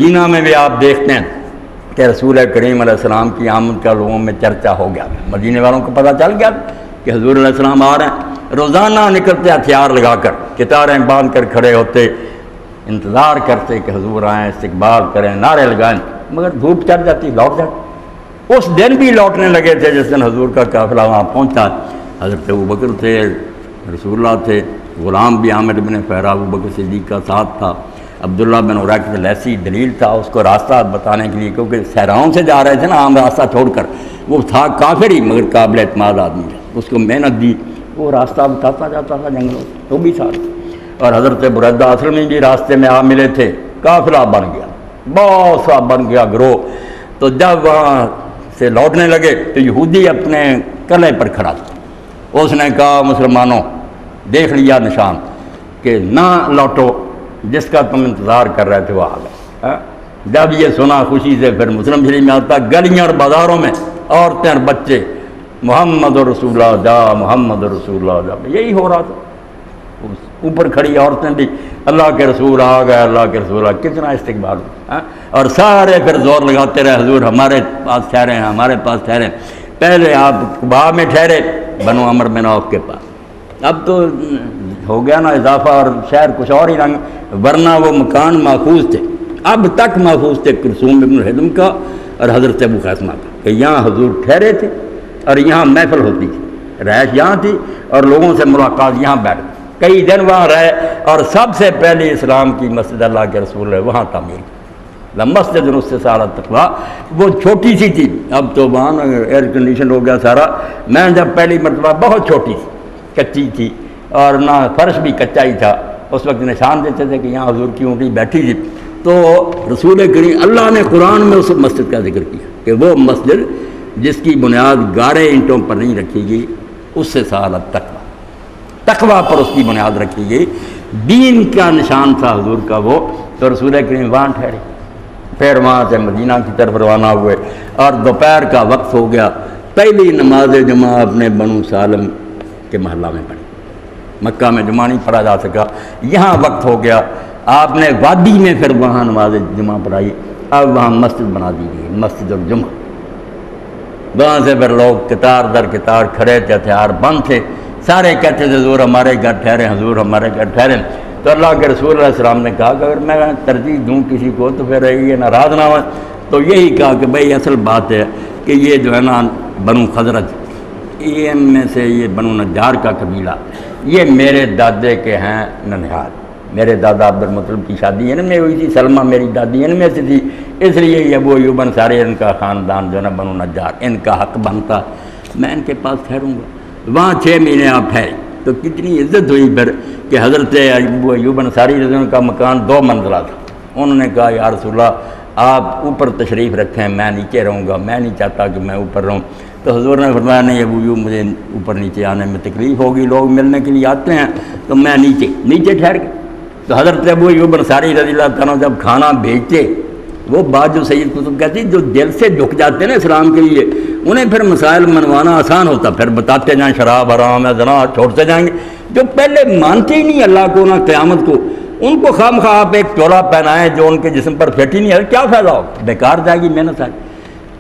مدینہ میں بھی آپ دیکھتے ہیں کہ رسول کریم علیہ السلام کی آمد کا لوگوں میں چرچا ہو گیا، مدینے والوں کو پتہ چل گیا کہ حضور علیہ السلام آ رہے ہیں۔ روزانہ نکلتے ہتھیار لگا کر، کتاریں باندھ کر کھڑے ہوتے، انتظار کرتے کہ حضور آئیں، استقبال کریں، نعرے لگائیں، مگر دھوپ چڑھ جاتی، لوٹ جاتے۔ اس دن بھی لوٹنے لگے تھے جس دن حضور کا قافلہ وہاں پہنچا۔ حضرت ابوبکر تھے، رسول اللہ تھے، غلام بھی عامر بن فہرا ابوبکر صدیق کا ساتھ تھا، عبداللہ بن عراقہ لیسی دلیل تھا اس کو راستہ بتانے کے لیے، کیونکہ صحراؤں سے جا رہے تھے نا عام راستہ چھوڑ کر۔ وہ تھا کافر ہی مگر قابل اعتماد آدمی تھا، اس کو محنت دی، وہ راستہ بتاتا جاتا تھا جنگلوں، وہ بھی ساتھ۔ اور حضرت بریدہ اسلمی بھی راستے میں آ ملے تھے، قافلہ بن گیا، بہت سا بن گیا گروہ۔ تو جب وہاں سے لوٹنے لگے تو یہودی اپنے قلعے پر کھڑا تھا، اس نے کہا مسلمانوں دیکھ لیا نشان کہ نہ لوٹو، جس کا تم انتظار کر رہے تھے وہ آ گئے۔ جب یہ سنا خوشی سے پھر مسلم شریف میں آتا، گلیاں اور بازاروں میں عورتیں اور بچے محمد رسول اللہ جا، محمد رسول اللہ جا، یہی ہو رہا تھا۔ اوپر کھڑی عورتیں بھی اللہ کے رسول آ گئے، اللہ کے رسول آ، کتنا استقبال ہوا۔ اور سارے پھر زور لگاتے رہے حضور ہمارے پاس ٹھہرے ہیں، ہمارے پاس ٹھہرے ہیں۔ پہلے آپ قباء میں ٹھہرے بنو عمر بن عوف کے پاس، اب تو ہو گیا نا اضافہ اور شہر کچھ اور ہی رنگ، ورنہ وہ مکان محفوظ تھے، اب تک محفوظ تھے کلثوم بن حزم کا اور حضرت ابو قاسمہ کا، کہ یہاں حضور ٹھہرے تھے اور یہاں محفل ہوتی تھی، رہائش یہاں تھی اور لوگوں سے ملاقات یہاں بیٹھ گئی، کئی دن وہاں رہے۔ اور سب سے پہلی اسلام کی مسجد اللہ کے رسول ہے وہاں تعمیر کی، مسجد نص سالہ تقویٰ، وہ چھوٹی سی تھی، اب تو وہاں ایئر کنڈیشن ہو گیا سارا۔ میں جب پہلی مرتبہ بہت چھوٹی تھی، کچی تھی اور نہ فرش بھی کچا ہی تھا، اس وقت نشان دیتے تھے کہ یہاں حضور کی اونٹی بیٹھی تھی۔ تو رسول کریم اللہ نے قرآن میں اس مسجد کا ذکر کیا کہ وہ مسجد جس کی بنیاد گارے اینٹوں پر نہیں رکھی گئی، اس سے سال تقویٰ، تقویٰ پر اس کی بنیاد رکھی گئی، دین کا نشان تھا حضور کا وہ۔ تو رسول کریم وہاں ٹھہرے، پھر وہاں سے مدینہ کی طرف روانہ ہوئے اور دوپہر کا وقت ہو گیا۔ پہلی نماز جمعہ اپنے بنو سالم کے محلہ میں پڑھی، مکہ میں جمعہ نہیں پڑھا جا سکا، یہاں وقت ہو گیا، آپ نے وادی میں پھر وہاں نماز جمعہ پڑھائی۔ اب وہاں مسجد بنا دی گئی، مسجد الجمعہ، وہاں سے پھر لوگ قطار در قطار کھڑے تھے، ہتھیار بند تھے، سارے کہتے تھے حضور ہمارے گھر ٹھہرے، حضور ہمارے گھر ٹھہرے۔ تو اللہ کے رسول علیہ السلام نے کہا کہ اگر میں ترجیح دوں کسی کو تو پھر یہ ناراض نہ ہو، تو یہی کہا کہ بھائی اصل بات ہے کہ یہ جو ہے نا بنو خزرج، ان میں سے یہ بنو نجار کا قبیلہ، یہ میرے دادے کے ہیں ننہال، میرے دادا عبد المطلب کی شادی ان میں ہوئی تھی، سلمہ میری دادی ان میں سے تھی، اس لیے یہ ابو ایوب انصاری ان کا خاندان جو ہے نا بنو نجار، ان کا حق بنتا میں ان کے پاس ٹھہروں گا۔ وہاں 6 مہینے آپ ٹھہرے، تو کتنی عزت ہوئی پھر کہ حضرت ابو ایوب انصاری رضی اللہ عنہ کا مکان 2 منزلہ تھا، انہوں نے کہا یا رسول اللہ آپ اوپر تشریف رکھیں، میں نیچے رہوں گا، میں نہیں چاہتا کہ میں اوپر رہوں۔ تو حضور نے فرمایا نہیں ابو ایوب مجھے اوپر نیچے آنے میں تکلیف ہوگی، لوگ ملنے کے لیے آتے ہیں، تو میں نیچے ٹھہر گیا۔ تو حضرت ابو ایوب انصاری رضی اللہ عنہ جب کھانا بھیجتے، وہ بات جو سید قطب کہتی جو دل سے جھک جاتے نا اسلام کے لیے، انہیں پھر مسائل منوانا آسان ہوتا، پھر بتاتے جائیں شراب حرام ہے، زنا چھوڑتے جائیں گے۔ جو پہلے مانتے ہی نہیں اللہ کو نہ قیامت کو، ان کو خام خواہ آپ ایک چولا پہنائیں جو ان کے جسم پر فٹ ہی نہیں ہے، کیا فائدہ ہو، بیکار جائے گی محنت ساری۔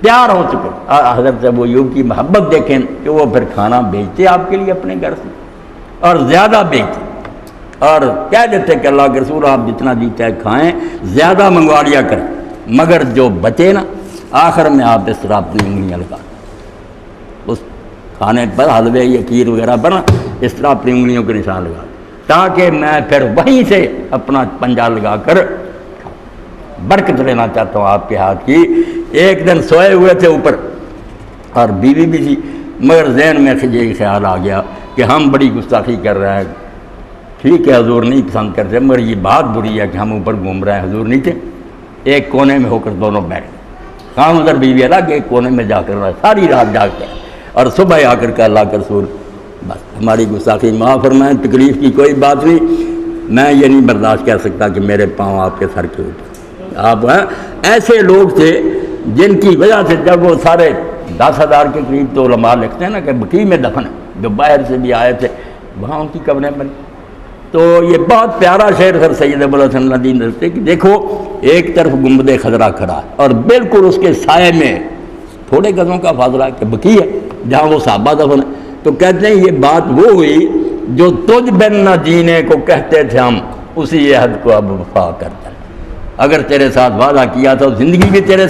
تیار ہو چکے حضرت ابو ایوب کی محبت دیکھیں کہ وہ پھر کھانا بھیجتے آپ کے لیے اپنے گھر سے، اور زیادہ بھیجتے، اور کہہ دیتے کہ اللہ کے رسول آپ جتنا جی چاہے کھائیں، زیادہ منگوا لیا کریں، مگر جو بچے نا آخر میں آپ اس طرح اپنی انگلیاں لگا، اس کھانے پر حلوے یا کھیر وغیرہ پر نا اس طرح اپنی انگلیوں کے نشان لگا، تاکہ میں پھر وہیں سے اپنا پنجہ لگا کر برکت لینا چاہتا ہوں آپ کے ہاتھ کی۔ ایک دن سوئے ہوئے تھے اوپر اور بیوی بھی تھی، مگر ذہن میں یہ خیال آ گیا کہ ہم بڑی گستاخی کر رہے ہیں، ٹھیک ہے حضور نہیں پسند کرتے، مگر یہ بات بری ہے کہ ہم اوپر گھوم رہے ہیں، حضور نیچے۔ ایک کونے میں ہو کر دونوں بیٹھ گئے، کام ادھر بیوی الگ، ایک کونے میں جا کر رہا، ساری رات جاگتے ہیں، اور صبح آ کر کے اللہ کے رسول بس ہماری گستاخی معاف فرمائیں، تکلیف کی کوئی بات نہیں، میں یہ نہیں برداشت کر سکتا کہ میرے پاؤں آپ کے سر کے اوپر۔ آپ ایسے لوگ تھے جن کی وجہ سے جب وہ سارے 10,000 کے قریب تو علماء لکھتے ہیں نا کہ بقیع میں دفن ہے، جو باہر سے بھی آئے تھے وہاں ان کی قبریں بنی، تو یہ بہت پیارا شعر سر سید ابو الحسن ندوی نے لکھتے کہ دیکھو ایک طرف گنبد خضرا کھڑا ہے اور بالکل اس کے سائے میں تھوڑے گزوں کا فاصلہ کہ بقی ہے جہاں وہ صحابہ دفن ہے. تو کہتے ہیں یہ بات وہ ہوئی جو تجھ بن نہ جینے کو کہتے تھے ہم، اسی عہد کو اب وفا کرتا ہے. اگر تیرے ساتھ وعدہ کیا تھا زندگی بھی تیرے